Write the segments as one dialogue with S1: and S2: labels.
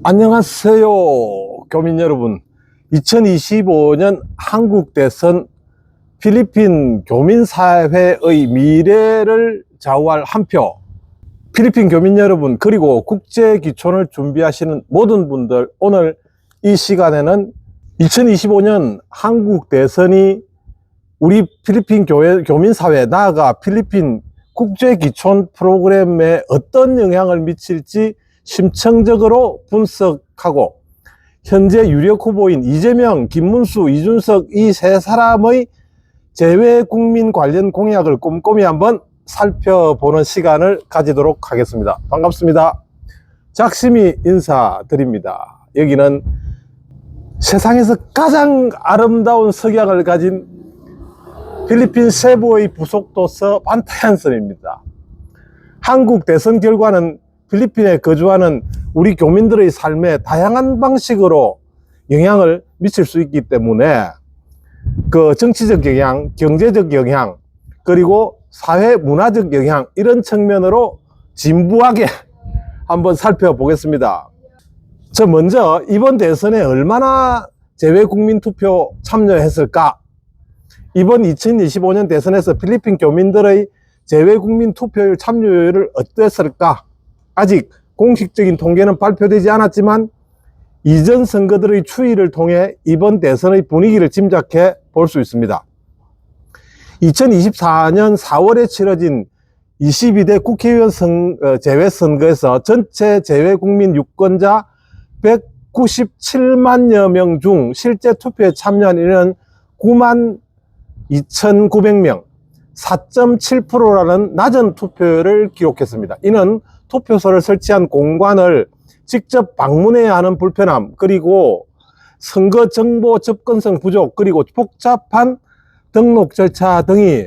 S1: 안녕하세요, 교민 여러분. 2025년 한국 대선 필리핀 교민사회의 미래를 좌우할 한 표. 필리핀 교민 여러분, 그리고 국제 기촌을 준비하시는 모든 분들, 오늘 이 시간에는 2025년 한국 대선이 우리 필리핀 교민사회, 나아가 필리핀 국제 기촌 프로그램에 어떤 영향을 미칠지 심층적으로 분석하고, 현재 유력 후보인 이재명, 김문수, 이준석 이 세 사람의 재외국민 관련 공약을 꼼꼼히 한번 살펴보는 시간을 가지도록 하겠습니다. 반갑습니다. 작심이 인사드립니다. 여기는 세상에서 가장 아름다운 석양을 가진 필리핀 세부의 부속도서 반타얀섬입니다. 한국 대선 결과는 필리핀에 거주하는 우리 교민들의 삶에 다양한 방식으로 영향을 미칠 수 있기 때문에 그 정치적 영향, 경제적 영향, 그리고 사회 문화적 영향, 이런 측면으로 진부하게 한번 살펴보겠습니다. 저 먼저 이번 대선에 얼마나 재외국민 투표 참여했을까? 이번 2025년 대선에서 필리핀 교민들의 재외국민 투표율 참여율을 어땠을까? 아직 공식적인 통계는 발표되지 않았지만 이전 선거들의 추이를 통해 이번 대선의 분위기를 짐작해 볼 수 있습니다. 2024년 4월에 치러진 22대 국회의원 재외선거에서 전체 재외국민 유권자 197만여 명 중 실제 투표에 참여한 인원은 9만 2,900명, 4.7%라는 낮은 투표율을 기록했습니다. 이는 투표소를 설치한 공관을 직접 방문해야 하는 불편함, 그리고 선거 정보 접근성 부족, 그리고 복잡한 등록 절차 등이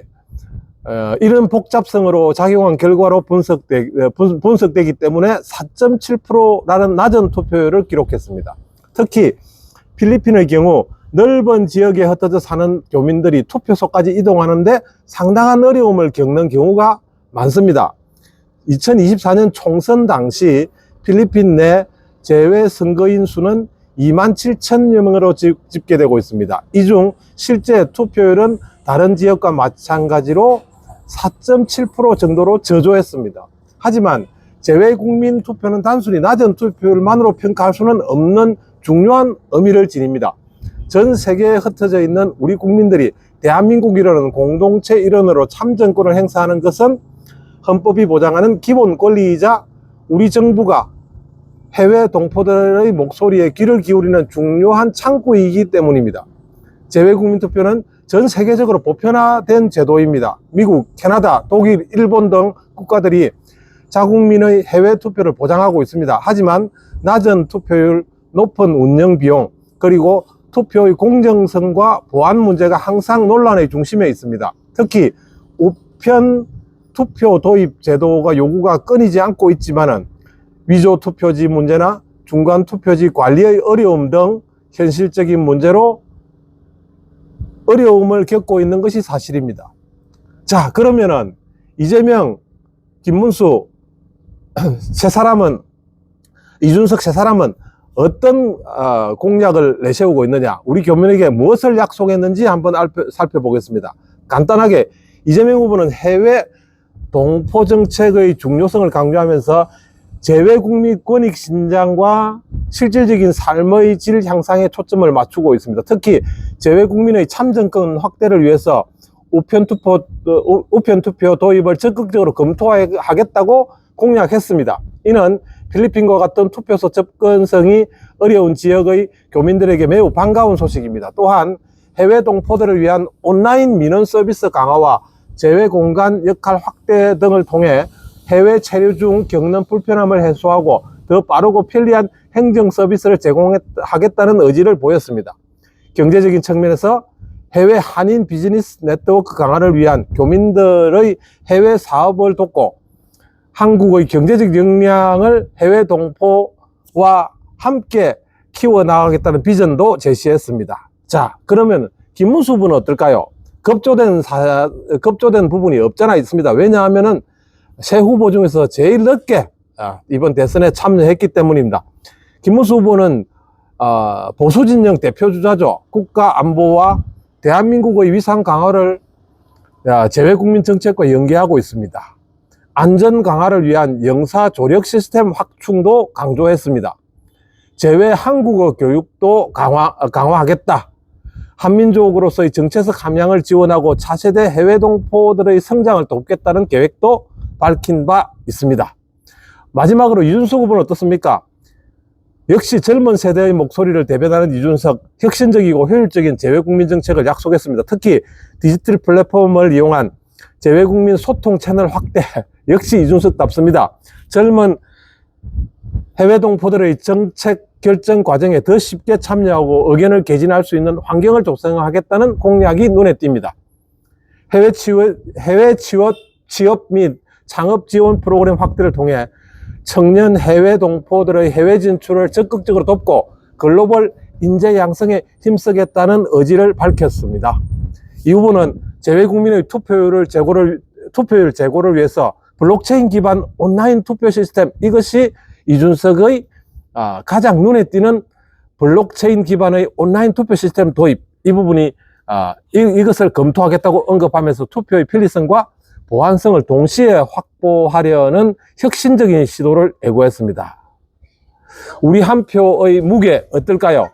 S1: 이런 복잡성으로 작용한 결과로 분석되기 때문에 4.7%라는 낮은 투표율을 기록했습니다. 특히 필리핀의 경우 넓은 지역에 흩어져 사는 교민들이 투표소까지 이동하는데 상당한 어려움을 겪는 경우가 많습니다. 2024년 총선 당시 필리핀 내 재외 선거인 수는 27,000여 명으로 집계되고 있습니다. 이 중 실제 투표율은 다른 지역과 마찬가지로 4.7% 정도로 저조했습니다. 하지만 재외국민 투표는 단순히 낮은 투표율만으로 평가할 수는 없는 중요한 의미를 지닙니다. 전 세계에 흩어져 있는 우리 국민들이 대한민국이라는 공동체 일원으로 참정권을 행사하는 것은 헌법이 보장하는 기본 권리이자 우리 정부가 해외 동포들의 목소리에 귀를 기울이는 중요한 창구이기 때문입니다. 재외국민 투표는 전 세계적으로 보편화된 제도입니다. 미국, 캐나다, 독일, 일본 등 국가들이 자국민의 해외 투표를 보장하고 있습니다. 하지만 낮은 투표율, 높은 운영 비용, 그리고 투표의 공정성과 보안 문제가 항상 논란의 중심에 있습니다. 특히 우편 투표 도입 제도가 요구가 끊이지 않고 있지만은 위조 투표지 문제나 중간 투표지 관리의 어려움 등 현실적인 문제로 어려움을 겪고 있는 것이 사실입니다. 자, 그러면은 이재명, 김문수 세 사람은, 이준석 세 사람은 어떤 공약을 내세우고 있느냐, 우리 교민에게 무엇을 약속했는지 한번 살펴보겠습니다. 간단하게 이재명 후보는 해외 동포 정책의 중요성을 강조하면서 재외국민 권익 신장과 실질적인 삶의 질 향상에 초점을 맞추고 있습니다. 특히 재외국민의 참정권 확대를 위해서 우편 투표 도입을 적극적으로 검토하겠다고 공약했습니다. 이는 필리핀과 같은 투표소 접근성이 어려운 지역의 교민들에게 매우 반가운 소식입니다. 또한 해외 동포들을 위한 온라인 민원 서비스 강화와 재외 공간 역할 확대 등을 통해 해외 체류 중 겪는 불편함을 해소하고 더 빠르고 편리한 행정 서비스를 제공하겠다는 의지를 보였습니다. 경제적인 측면에서 해외 한인 비즈니스 네트워크 강화를 위한 교민들의 해외 사업을 돕고 한국의 경제적 역량을 해외 동포와 함께 키워나가겠다는 비전도 제시했습니다. 자, 그러면 김문수 후보는 어떨까요? 급조된 부분이 없잖아 있습니다. 왜냐하면은 새 후보 중에서 제일 늦게 이번 대선에 참여했기 때문입니다. 김문수 후보는 보수진영 대표주자죠. 국가안보와 대한민국의 위상 강화를 재외국민 정책과 연계하고 있습니다. 안전 강화를 위한 영사 조력 시스템 확충도 강조했습니다. 재외 한국어 교육도 강화하겠다. 한민족으로서의 정체적 함양을 지원하고 차세대 해외 동포들의 성장을 돕겠다는 계획도 밝힌 바 있습니다. 마지막으로 이준석 후보는 어떻습니까? 역시 젊은 세대의 목소리를 대변하는 이준석, 혁신적이고 효율적인 재외국민 정책을 약속했습니다. 특히 디지털 플랫폼을 이용한 재외국민 소통 채널 확대, 역시 이준석답습니다. 젊은 해외 동포들의 정책 결정 과정에 더 쉽게 참여하고 의견을 개진할 수 있는 환경을 조성하겠다는 공약이 눈에 띕니다. 해외 취업 및 창업 지원 프로그램 확대를 통해 청년 해외 동포들의 해외 진출을 적극적으로 돕고 글로벌 인재 양성에 힘쓰겠다는 의지를 밝혔습니다. 이 후보는 재외국민의 투표율 제고를 위해서 블록체인 기반 온라인 투표 시스템, 이것이 이준석의 가장 눈에 띄는 블록체인 기반의 온라인 투표 시스템 도입, 이 부분이 이것을 검토하겠다고 언급하면서 투표의 편리성과 보안성을 동시에 확보하려는 혁신적인 시도를 예고했습니다. 우리 한 표의 무게 어떨까요?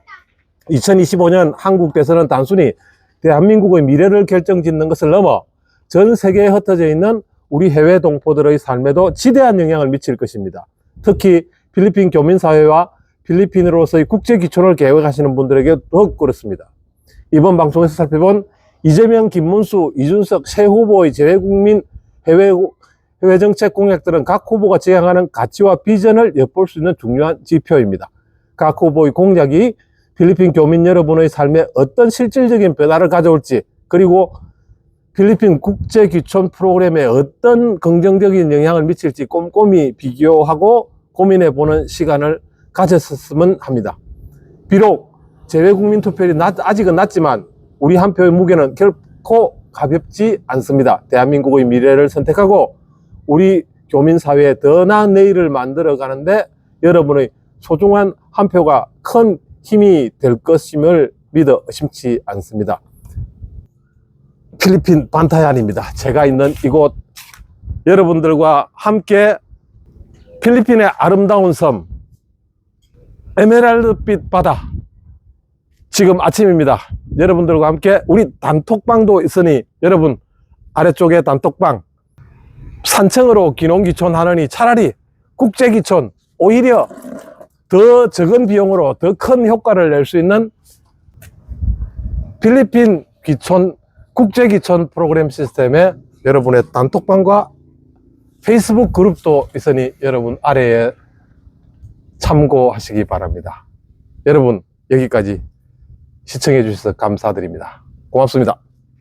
S1: 2025년 한국 대선은 단순히 대한민국의 미래를 결정짓는 것을 넘어 전 세계에 흩어져 있는 우리 해외 동포들의 삶에도 지대한 영향을 미칠 것입니다. 특히 필리핀 교민사회와 필리핀으로서의 국제기촌을 계획하시는 분들에게 더욱 그렇습니다. 이번 방송에서 살펴본 이재명, 김문수, 이준석 세 후보의 재외국민 해외 정책 공약들은 각 후보가 지향하는 가치와 비전을 엿볼 수 있는 중요한 지표입니다. 각 후보의 공약이 필리핀 교민 여러분의 삶에 어떤 실질적인 변화를 가져올지, 그리고 필리핀 국제기촌 프로그램에 어떤 긍정적인 영향을 미칠지 꼼꼼히 비교하고 고민해보는 시간을 가졌으면 합니다. 비록 재외국민 투표율이 아직은 낮지만 우리 한 표의 무게는 결코 가볍지 않습니다. 대한민국의 미래를 선택하고 우리 교민사회에 더 나은 내일을 만들어 가는데 여러분의 소중한 한 표가 큰 힘이 될 것임을 믿어 의심치 않습니다. 필리핀 반타얀입니다. 제가 있는 이곳, 여러분들과 함께 필리핀의 아름다운 섬, 에메랄드빛 바다, 지금 아침입니다. 여러분들과 함께 우리 단톡방도 있으니 여러분 아래쪽에 단톡방, 산청으로 기농기촌 하느니 차라리 국제기촌, 오히려 더 적은 비용으로 더 큰 효과를 낼 수 있는 필리핀 기촌, 국제기촌 프로그램 시스템에 여러분의 단톡방과 페이스북 그룹도 있으니 여러분 아래에 참고하시기 바랍니다. 여러분 여기까지 시청해 주셔서 감사드립니다. 고맙습니다.